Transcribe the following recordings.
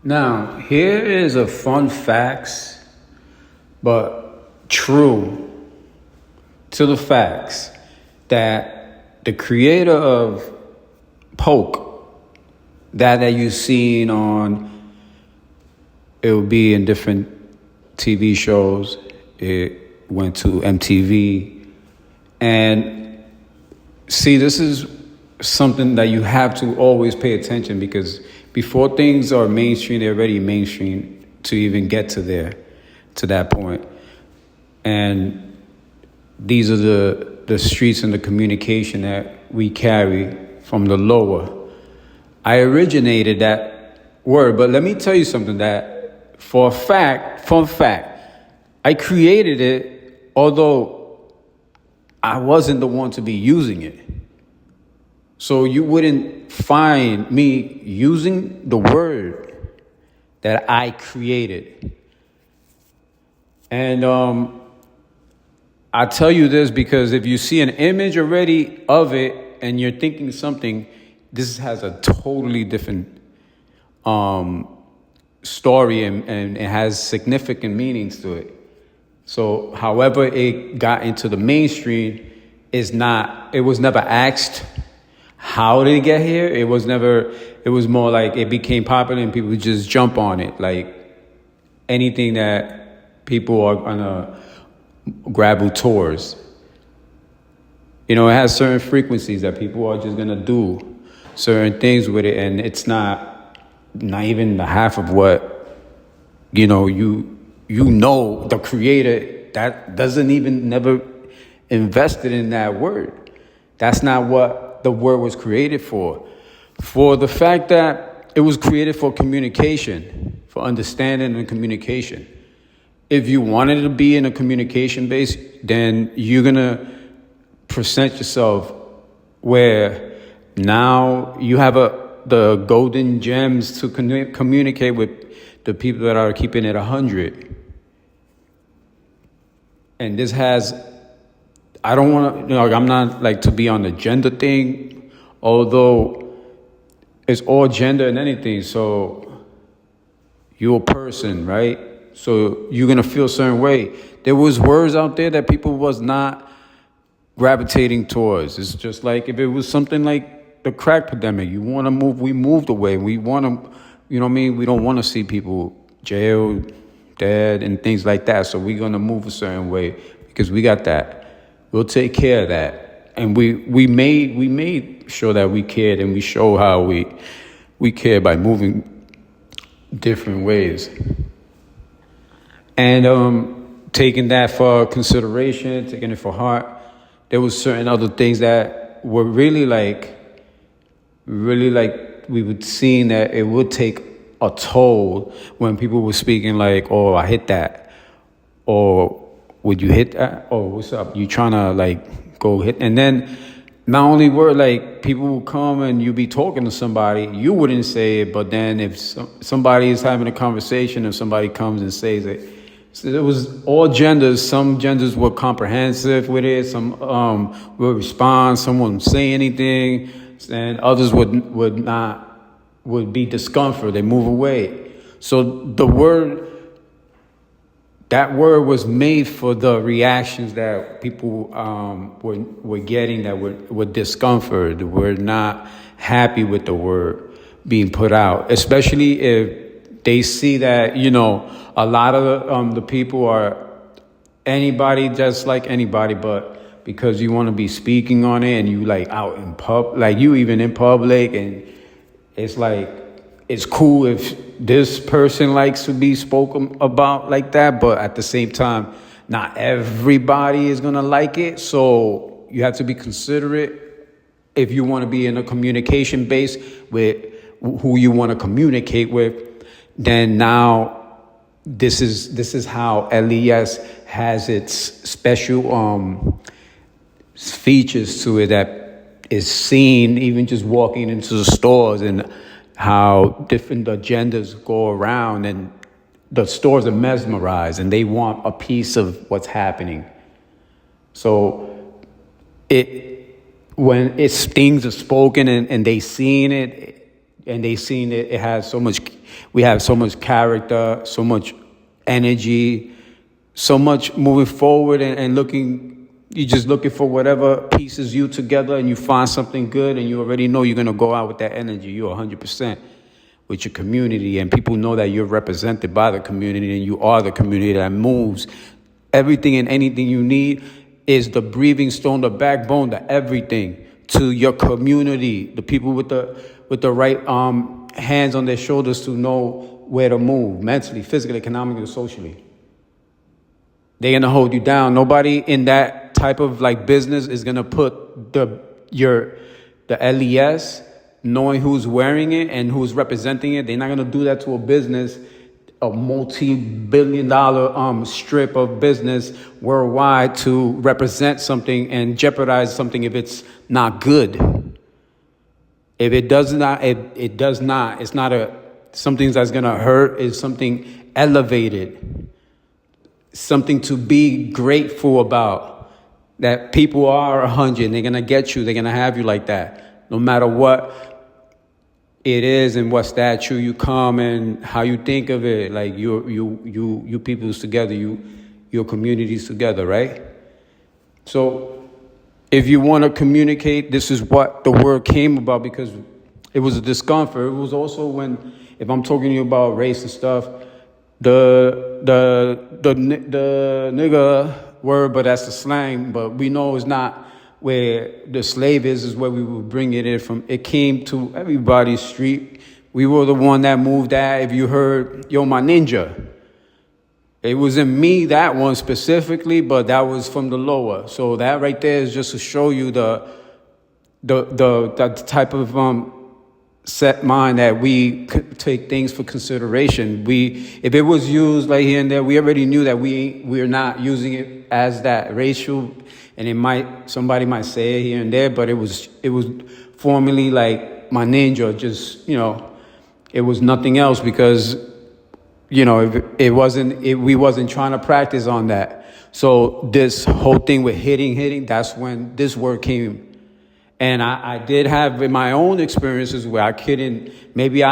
Now, here is a fun facts, but true to the facts that the creator of Poke, that you've seen on, it will be in different TV shows. It went to MTV. And see, this is something that you have to always pay attention, because before things are mainstream, they're already mainstream to even get to that point. And these are the streets and the communication that we carry from the lower. I originated that word, but let me tell you something that for a fact, fun fact, I created it, although I wasn't the one to be using it. So you wouldn't find me using the word that I created. And I tell you this because if you see an image already of it and you're thinking something, this has a totally different story, and it has significant meanings to it. So however it got into the mainstream it was never asked, how did it get here? It was more like it became popular and people just jump on it. Like anything that people are gonna grab tours. It has certain frequencies that people are just gonna do certain things with it, and it's not even the half of what you the creator that doesn't even never invested in that word. That's not what the word was created for. For the fact that it was created for communication, for understanding and communication. If you wanted to be in a communication base, then you're gonna present yourself where now you have the golden gems to communicate with the people that are keeping it 100. And this has, I don't want to, I'm not like to be on the gender thing, although it's all gender and anything. So you're a person, right? So you're going to feel a certain way. There was words out there that people was not gravitating towards. It's just like if it was something like the crack epidemic, you want to move, we moved away. We want to, we don't want to see people jailed, dead, and things like that. So we're going to move a certain way because we got that. We'll take care of that. And we made sure that we cared, and we show how we care by moving different ways. And taking that for consideration, taking it for heart, there was certain other things that were really like we would see that it would take a toll when people were speaking like, oh, I hit that. Or would you hit that? Oh, what's up? You trying to like go hit? And then not only were like people would come and you be talking to somebody, you wouldn't say it, but then if somebody is having a conversation, if somebody comes and says it, so it was all genders. Some genders were comprehensive with it. Some would respond. Some wouldn't say anything, and others would be discomfort. They move away. So that word was made for the reactions that people were getting, that were discomfort, were not happy with the word being put out, especially if they see that, a lot of the people are anybody, just like anybody, but because you want to be speaking on it and you like out in like you even in public, and it's like, it's cool if this person likes to be spoken about like that, but at the same time, not everybody is going to like it. So you have to be considerate if you want to be in a communication base with who you want to communicate with. Then now this is how LES has its special features to it that is seen even just walking into the stores, and how different agendas go around, and the stores are mesmerized and they want a piece of what's happening. So when things are spoken and they seen it, it has so much We have so much character, so much energy, so much moving forward and looking. You're just looking for whatever pieces you together, and you find something good, and you already know you're gonna go out with that energy. You're 100% with your community, and people know that you're represented by the community, and you are the community that moves. Everything and anything you need is the breathing stone, the backbone, the everything to your community. The people with the right hands on their shoulders to know where to move mentally, physically, economically, socially. They're gonna hold you down. Nobody in that type of like business is gonna put the LES, knowing who's wearing it and who's representing it. They're not gonna do that to a business, a multi-billion-dollar strip of business worldwide to represent something and jeopardize something if it's not good. If it does not, it does not. It's not something that's gonna hurt. It's something elevated. Something to be grateful about, that people are 100 and they're going to get you. They're going to have you like that. No matter what it is and what statue you come and how you think of it, like you people's together, your communities together, right? So if you want to communicate, this is what the word came about, because it was a discomfort. It was also when, if I'm talking to you about race and stuff, the nigga word, but that's the slang. But we know it's not where the slave is where we would bring it in from. It came to everybody's street. We were the one that moved that. If you heard, yo, my ninja, it wasn't me, that one specifically, but that was from the lower. So that right there is just to show you the type of set mind that we could take things for consideration. If it was used like here and there, we already knew that we're not using it as that racial, and somebody might say it here and there, but it was formerly like my ninja, just, it was nothing else, because, we wasn't trying to practice on that. So this whole thing with hitting, that's when this word came. And I did have in my own experiences where I couldn't, maybe you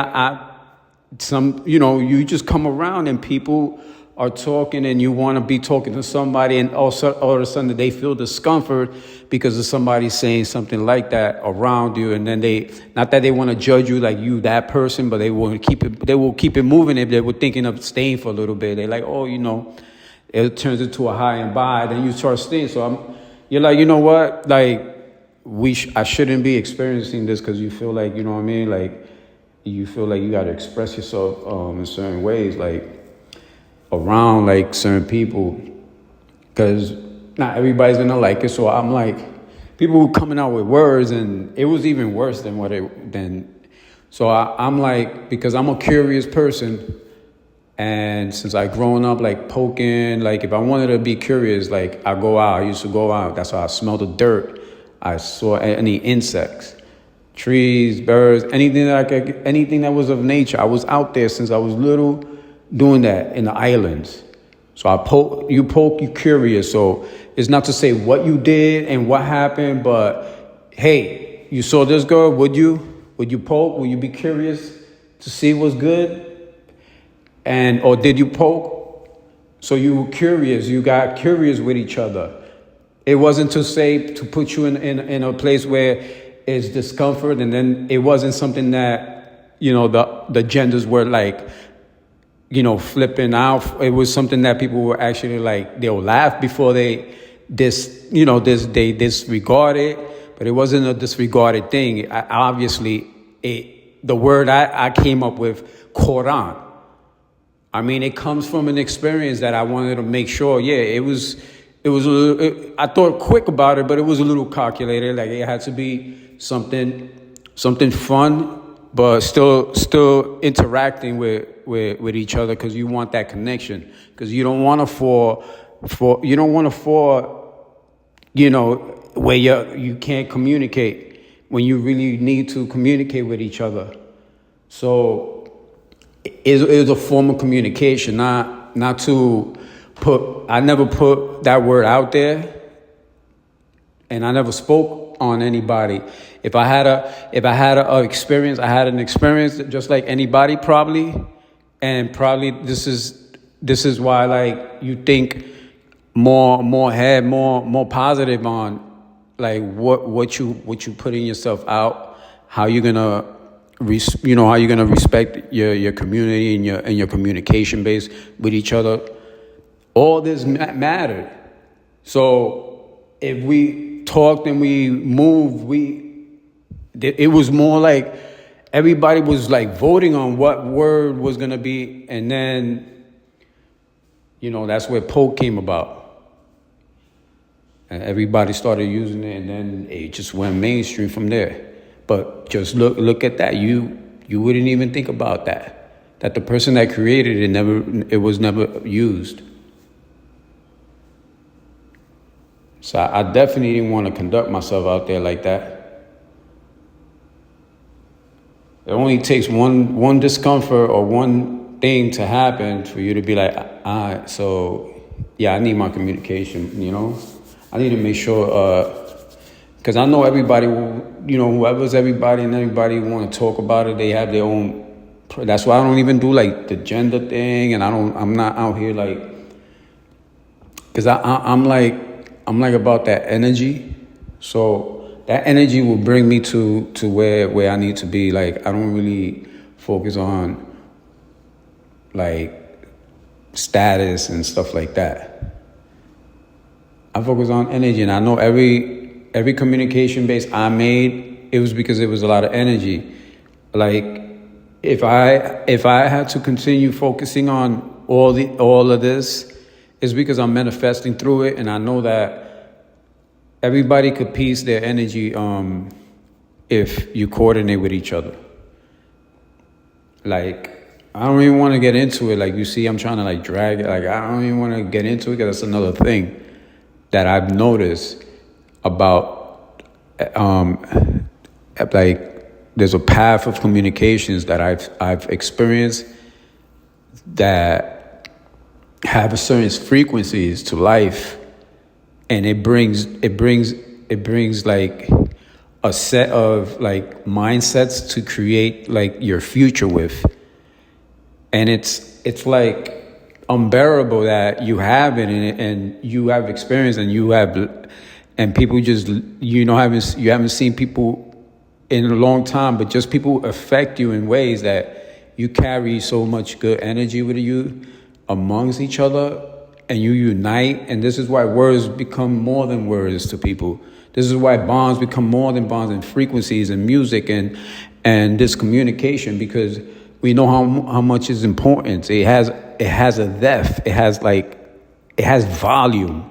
just come around and people are talking and you want to be talking to somebody, and all of a sudden they feel discomfort because of somebody saying something like that around you. And then not that they want to judge you like you, that person, but they will keep it moving if they were thinking of staying for a little bit. They're like, it turns into a high and by, then you start staying. So you're like, you know what? Like, I shouldn't be experiencing this, because you feel like, you know what I mean? Like, you feel like you got to express yourself in certain ways, like around like certain people, because not everybody's going to like it. So I'm like, people were coming out with words, and it was even worse than so I'm like, because I'm a curious person, and since I grown up like poking, like if I wanted to be curious, like I used to go out. That's how I smell the dirt. I saw any insects, trees, birds, anything that was of nature. I was out there since I was little, doing that in the islands. So you curious. So it's not to say what you did and what happened, but hey, you saw this girl, would you poke? Would you be curious to see what's good? Or did you poke? So you were curious, you got curious with each other. It wasn't to put you in a place where it's discomfort, and then it wasn't something that, the genders were like, flipping out. It was something that people were actually like, they'll laugh before they disregard it, but it wasn't a disregarded thing. The word I came up with, Quran. I mean, it comes from an experience that I wanted to make sure. Yeah, it was a little, I thought quick about it, but it was a little calculated. Like it had to be something fun, but still interacting with each other, because you want that connection. Because you don't want to fall, where you can't communicate when you really need to communicate with each other. So it was a form of communication, not to I never put that word out there, and I never spoke on anybody. If I had an experience, I had an experience just like anybody probably, And probably this is why, like, you think more positive on, like, what you putting yourself out, how you're gonna how you're gonna respect your community and your communication base with each other. All this mattered. So if we talked and we moved, it was more like everybody was like voting on what word was gonna be, and then that's where Poke came about, and everybody started using it, and then it just went mainstream from there. But just look at that. You wouldn't even think about that the person that created it was never used. So I definitely didn't want to conduct myself out there like that. It only takes one discomfort or one thing to happen for you to be like, all right, so yeah, I need my communication, I need to make sure, because I know everybody, whoever's everybody and everybody want to talk about it, they have their own. That's why I don't even do like the gender thing, and I'm not out here like, because I'm like about that energy. So that energy will bring me to where I need to be. Like, I don't really focus on like status and stuff like that. I focus on energy, and I know every communication base I made, it was because it was a lot of energy. Like, if I had to continue focusing on all of this, it's because I'm manifesting through it, and I know that everybody could piece their energy if you coordinate with each other. Like, I don't even want to get into it. Like, you see, I'm trying to like drag it. Like, I don't even want to get into it, because that's another thing that I've noticed about like, there's a path of communications that I've experienced that have a certain frequencies to life, and it brings like a set of like mindsets to create like your future with. And it's like unbearable that you have it, and you have experience, and people just you haven't seen people in a long time, but just people affect you in ways that you carry so much good energy with you amongst each other, and you unite. And this is why words become more than words to people. This is why bonds become more than bonds, and frequencies and music and this communication, because we know how much is important. It has a depth. It has volume.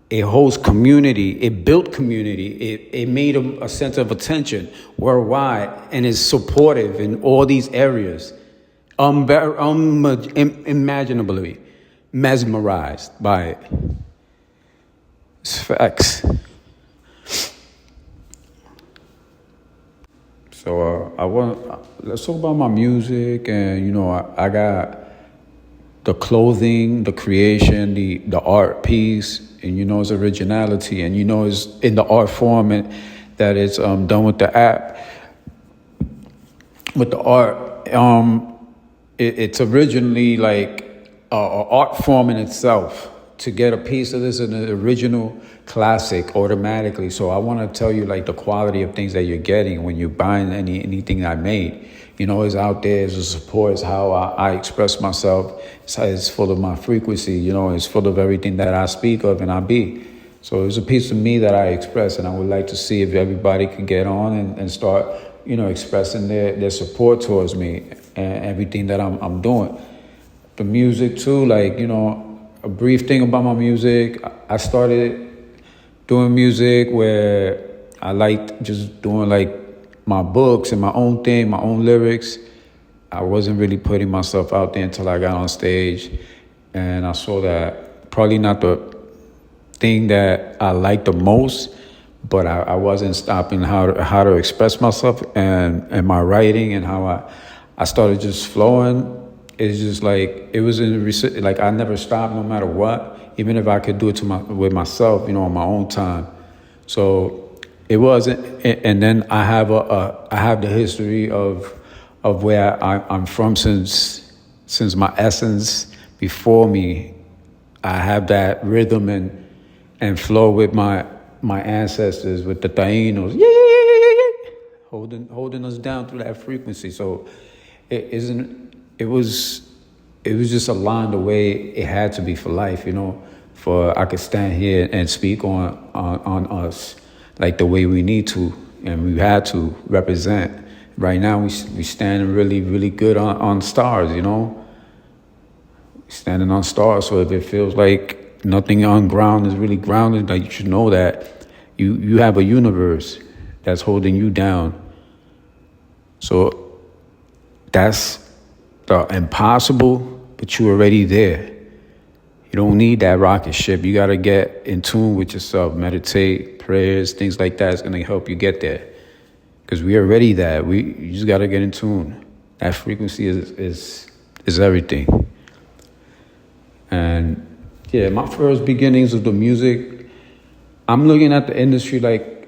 It holds community. It built community. It made a sense of attention worldwide, and is supportive in all these areas. Unimaginably mesmerized by it. It's facts. So let's talk about my music, and I got the clothing, the creation, the art piece, and its originality, and it's in the art form, and that it's done with the app, with the art. It's originally like a art form in itself. To get a piece of this in an original classic automatically. So I want to tell you like the quality of things that you're getting when you're buying anything I made. It's out there, it's a support, it's how I express myself. It's full of my frequency, it's full of everything that I speak of and I be. So it's a piece of me that I express, and I would like to see if everybody could get on and start, expressing their support towards me and everything that I'm doing. The music too, like, a brief thing about my music. I started doing music where I liked just doing like my books and my own thing, my own lyrics. I wasn't really putting myself out there until I got on stage, and I saw that probably not the thing that I liked the most, but I wasn't stopping how to express myself and my writing, and how I started just flowing. It's just like it was like I never stopped, no matter what, even if I could do it with myself, on my own time. So it wasn't, and then I have the history of where I'm from since since my essence before me, I have that rhythm and flow with my ancestors, with the Taínos, holding us down through that frequency. So it was just aligned the way it had to be for life, for I could stand here and speak on us like the way we need to, and we had to represent. Right now we standing really, really good on stars, standing on stars. So if it feels like nothing on ground is really grounded, like you should know that you have a universe that's holding you down. So that's the impossible, but you're already there. You don't need that rocket ship. You got to get in tune with yourself, meditate, prayers, things like that is going to help you get there. Because we are already that. You just got to get in tune. That frequency is everything. And yeah, my first beginnings of the music, I'm looking at the industry like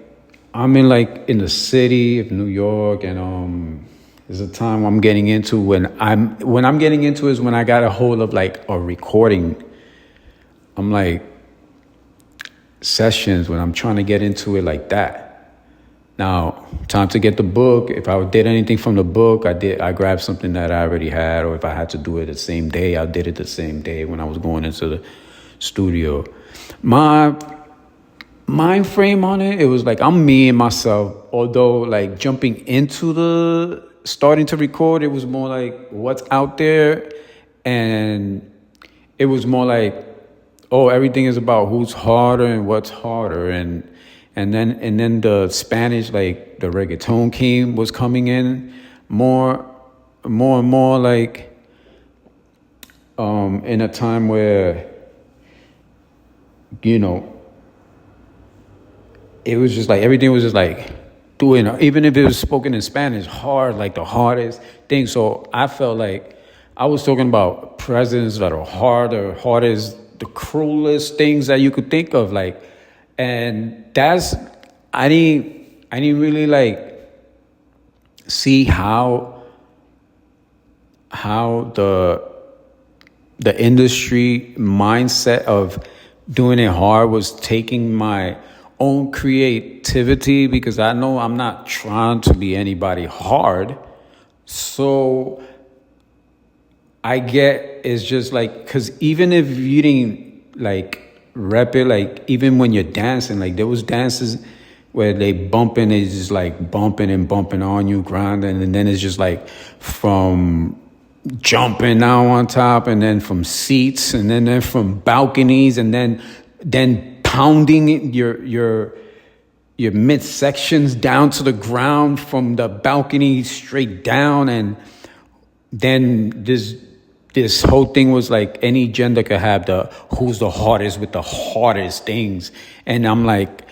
I'm in the city of New York, and there's a time I'm getting into when I'm getting into is when I got a hold of like a recording. I'm like sessions when I'm trying to get into it like that. Now, time to get the book. If I did anything from the book, I grabbed something that I already had, or if I had to do it the same day, I did it the same day when I was going into the studio. My mind frame on it was like I'm me and myself, although like jumping into starting to record, it was more like what's out there, and it was more like, oh, everything is about who's harder and what's harder, and then the Spanish, like the reggaeton was coming in more and more, like in a time where it was just like everything was just like doing, even if it was spoken in Spanish, hard, like the hardest thing. So I felt like I was talking about presidents that are hardest, the cruelest things that you could think of, like, and I didn't really like see how the industry mindset of doing it hard was taking my own creativity, because I know I'm not trying to be anybody hard. So I get it's just like, because even if you didn't like rep it, like even when you're dancing, like there was dances where they bumping, it's just like bumping and bumping on you, grinding, and then it's just like from jumping now on top, and then from seats, and then from balconies, and then pounding your midsections down to the ground from the balcony straight down, and then this whole thing was like any gender could have who's the hardest with the hardest things. And I'm like,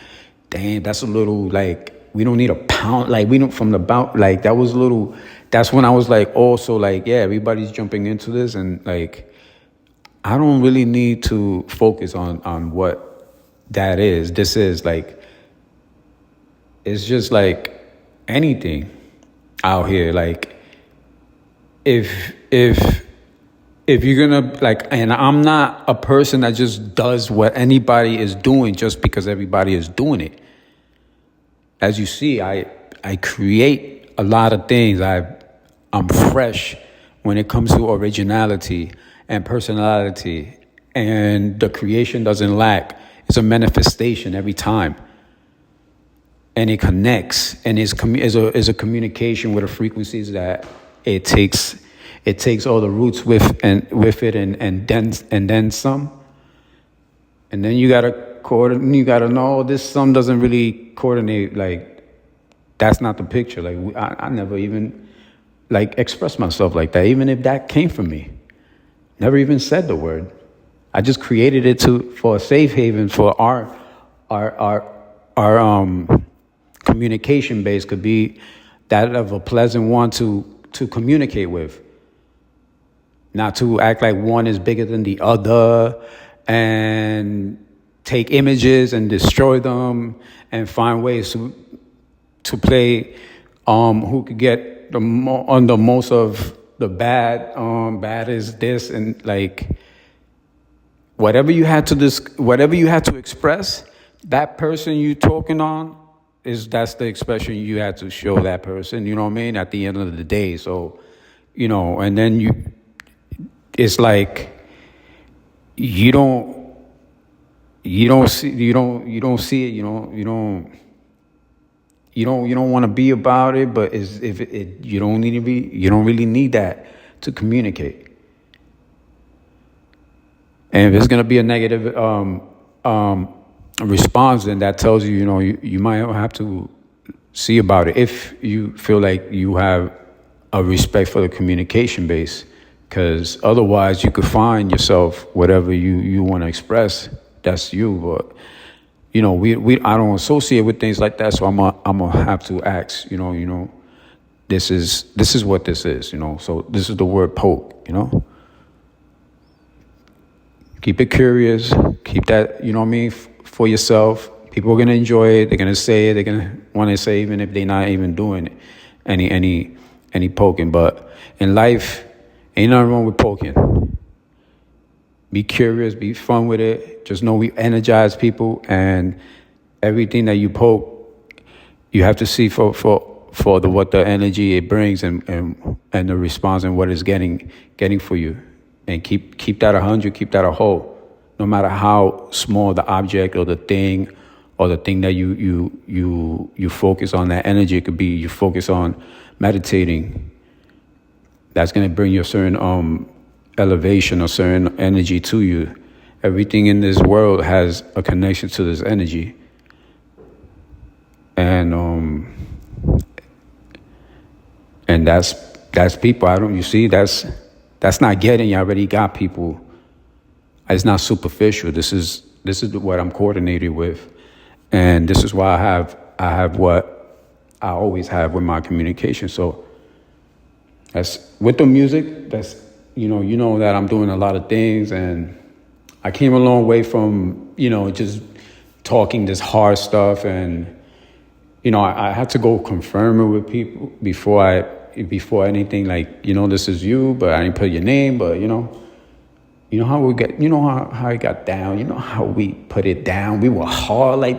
damn, that's a little like, we don't need a pound, like we don't from the like that was a little, that's when I was like, also like, yeah, everybody's jumping into this, and like I don't really need to focus on what that is. This is like, it's just like anything out here. Like if you're gonna like, and I'm not a person that just does what anybody is doing just because everybody is doing it. As you see, I create a lot of things. I'm fresh when it comes to originality and personality, and the creation doesn't lack. It's a manifestation every time, and it connects, and is a communication with the frequencies that it takes all the roots with it, and then some, and then you gotta know this some doesn't really coordinate. Like that's not the picture. Like I never even like expressed myself like that, even if that came from me. Never even said the word. I just created it for a safe haven for our communication base could be that of a pleasant one to communicate with. Not to act like one is bigger than the other and take images and destroy them and find ways to play who could get the most of the bad is this, and like whatever you had to express, that person you talking on that's the expression you had to show that person, you know what I mean, at the end of the day. So, and then it's like you don't see it, you don't want to be about it, but you don't really need that to communicate. And if it's gonna be a negative response, then that tells you, you might have to see about it if you feel like you have a respect for the communication base, because otherwise you could find yourself whatever you want to express. That's you, but I don't associate with things like that, so I'm gonna have to ask. This is what this is. So this is the word poke. Keep it curious. Keep that, for yourself. People are gonna enjoy it. They're gonna say it. They're gonna want to say, even if they're not even doing any poking. But in life, ain't nothing wrong with poking. Be curious. Be fun with it. Just know we energize people, and everything that you poke, you have to see for what the energy it brings and the response and what it's getting for you. And keep that 100, keep that a whole, no matter how small the object or the thing that you focus on. That energy, it could be you focus on meditating. That's gonna bring you a certain elevation or certain energy to you. Everything in this world has a connection to this energy, and that's people. That's not getting. You already got people. It's not superficial. This is what I'm coordinated with, and this is why I have what I always have with my communication. So that's with the music. That's that I'm doing a lot of things, and I came a long way from just talking this hard stuff, and I had to go confirm it with people before anything, like, this is you, but I didn't put your name, but how we get, how it got down, how we put it down. We were hard, like,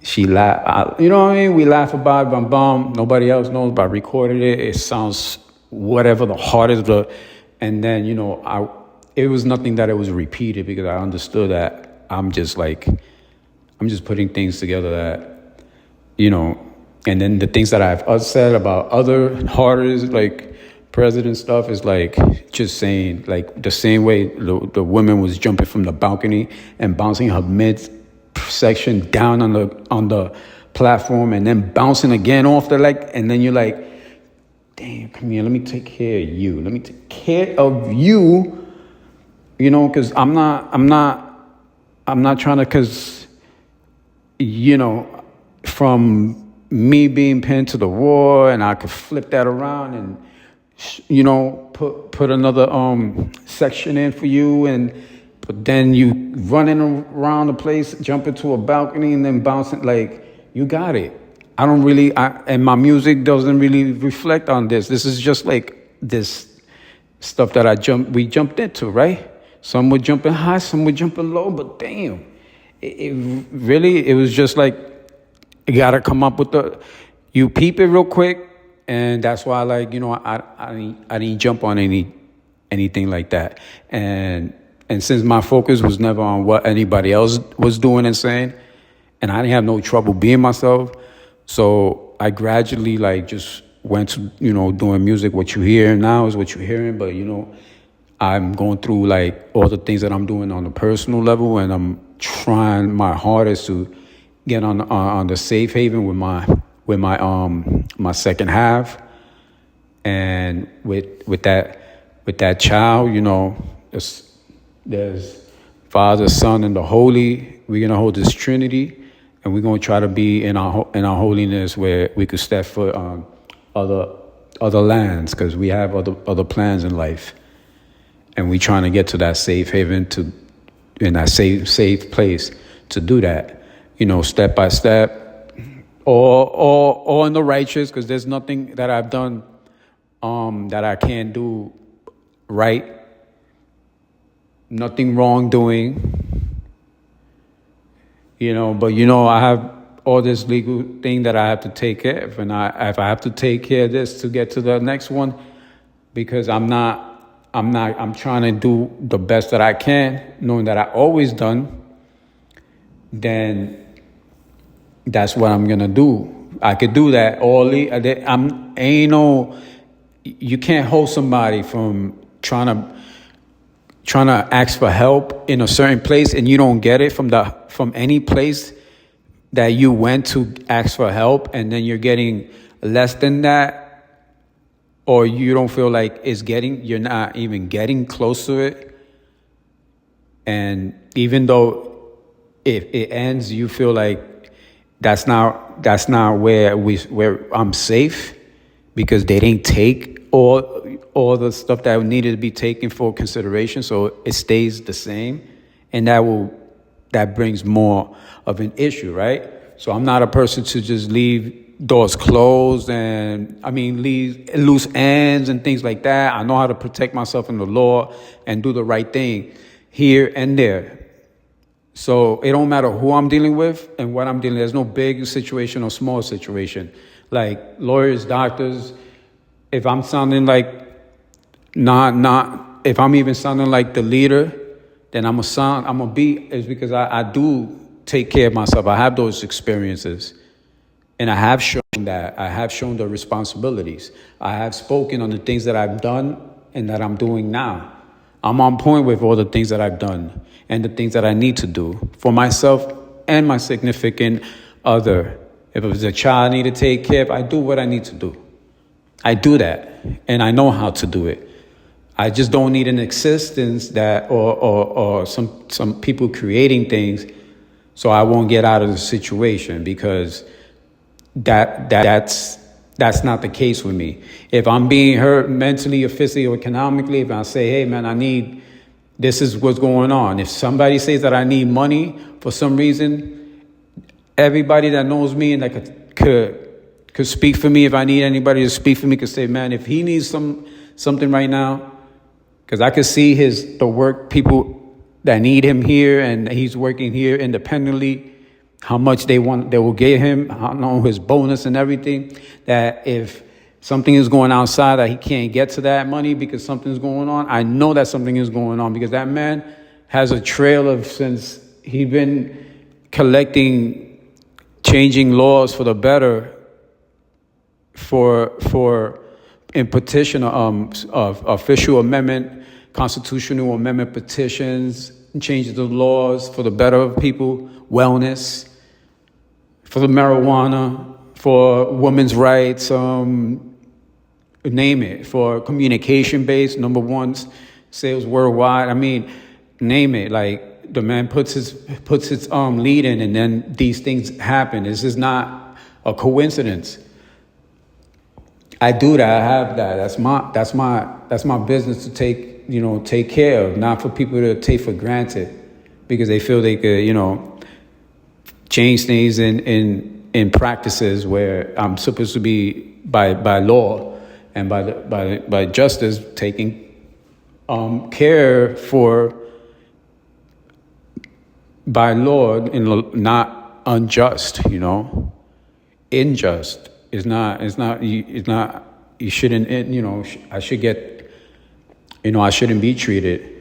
she laughed, what I mean? We laugh about it, bum. Nobody else knows, but I recorded it. It sounds whatever the hardest, and then, it was nothing that it was repeated, because I understood that I'm just putting things together that, and then the things that I've said about other artists, like president stuff, is like just saying, like, the same way the woman was jumping from the balcony and bouncing her midsection down on the platform, and then bouncing again off the leg, and then you're like, damn, come here, let me take care of you. Let me take care of you, because I'm not trying to, because, from me being pinned to the wall, and I could flip that around and, put another section in for you, but then you running around the place, jump into a balcony, and then bouncing, like, you got it. I don't really, and my music doesn't really reflect on this. This is just like this stuff that we jumped into, right? Some were jumping high, some were jumping low, but damn, it was just like, you gotta come up with you peep it real quick, and that's why, like, I didn't jump on anything like that, and since my focus was never on what anybody else was doing and saying, and I didn't have no trouble being myself, so I gradually, like, just went to doing music. What you hear now is what you're hearing, but I'm going through, like, all the things that I'm doing on a personal level, and I'm trying my hardest to get on the safe haven with my second half, and with that child, there's Father, Son, and the Holy. We're gonna hold this Trinity, and we're gonna try to be in our holiness, where we could step foot on other lands, because we have other plans in life, and we're trying to get to that safe haven, in that safe place to do that. Step by step, or in the righteous, because there's nothing that I've done that I can't do right, nothing wrong doing, but I have all this legal thing that I have to take care of. And if I have to take care of this to get to the next one, because I'm trying to do the best that I can, knowing that I always done, then that's what I'm gonna do. I could do that you can't hold somebody from trying to ask for help in a certain place, and you don't get it from any place that you went to ask for help, and then you're getting less than that, or you don't feel like you're not even getting close to it. And even though if it ends, you feel like that's not where I'm safe, because they didn't take all the stuff that needed to be taken for consideration, so it stays the same, and that brings more of an issue, right? So I'm not a person to just leave doors closed and leave loose ends and things like that. I know how to protect myself in the law and do the right thing here and there. So it don't matter who I'm dealing with and what I'm dealing with. There's no big situation or small situation. Like lawyers, doctors, if I'm sounding like if I'm even sounding like the leader, then I'm gonna be, is because I do take care of myself. I have those experiences, and I have shown that. I have shown the responsibilities. I have spoken on the things that I've done and that I'm doing now. I'm on point with all the things that I've done and the things that I need to do for myself and my significant other. If it was a child I need to take care of, I do what I need to do. I do that, and I know how to do it. I just don't need an existence that or some people creating things, so I won't get out of the situation, because that's not the case with me. If I'm being hurt mentally or physically or economically, if I say, hey man, this is what's going on. If somebody says that I need money for some reason, everybody that knows me and that could speak for me, if I need anybody to speak for me, could say, man, if he needs something right now, because I could see the work people that need him here, and he's working here independently, how much they will give him, I don't know, his bonus and everything, that if something is going outside that he can't get to that money because something's going on, I know that something is going on, because that man has a trail since he's been changing laws for the better, in petition of official amendment, constitutional amendment petitions, changes of laws for the better of people, wellness, for the marijuana, for women's rights, name it, for communication-based, number one, sales worldwide. Name it. Like, the man puts his lead in, and then these things happen. This is not a coincidence. I do that. I have that. That's my business to take care of, not for people to take for granted, because they feel they could, change things in practices where I'm supposed to be by law and by justice taking care for by law, not unjust, unjust. It's not, you shouldn't, I should get, I shouldn't be treated.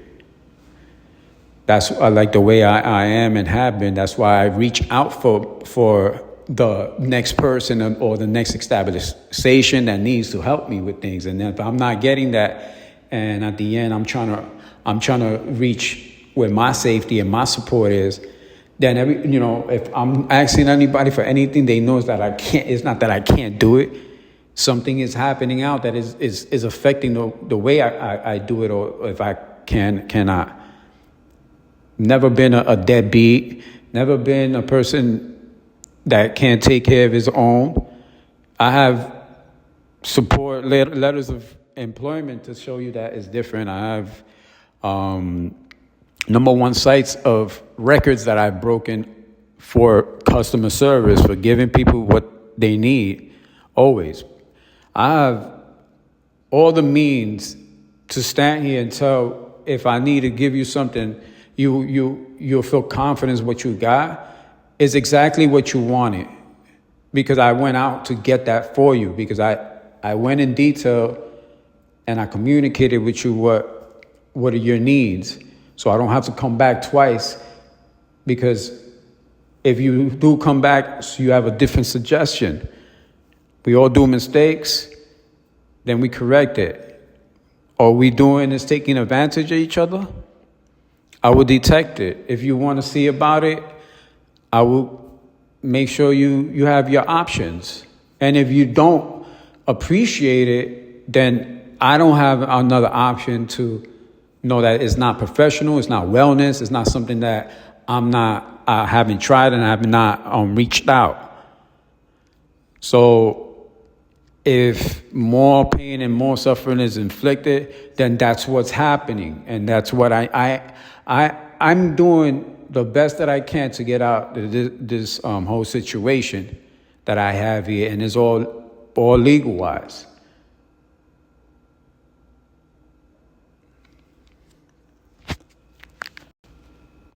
I like the way I am and have been. That's why I reach out for the next person or the next established station that needs to help me with things. And if I'm not getting that, and at the end I'm trying to reach where my safety and my support is, then if I'm asking anybody for anything, they know that I can't. It's not that I can't do it. Something is happening out that is affecting the way I do it, or if I cannot. Never been a deadbeat. Never been a person that can't take care of his own. I have support letters of employment to show you that it's different. I have number one sites of records that I've broken for customer service, for giving people what they need, always. I have all the means to stand here and tell if I need to give you something, you'll feel confident in what you got is exactly what you wanted. Because I went out to get that for you. Because I went in detail and I communicated with you what are your needs. So I don't have to come back twice. Because if you do come back, so you have a different suggestion. We all do mistakes, then we correct it. All we doing is taking advantage of each other. I will detect it. If you want to see about it, I will make sure you have your options. And if you don't appreciate it, then I don't have another option to know that it's not professional, it's not wellness, it's not something that I haven't tried and I have not reached out. So if more pain and more suffering is inflicted, then that's what's happening. And that's what I'm doing the best that I can to get out this whole situation that I have here. And it's all legal wise.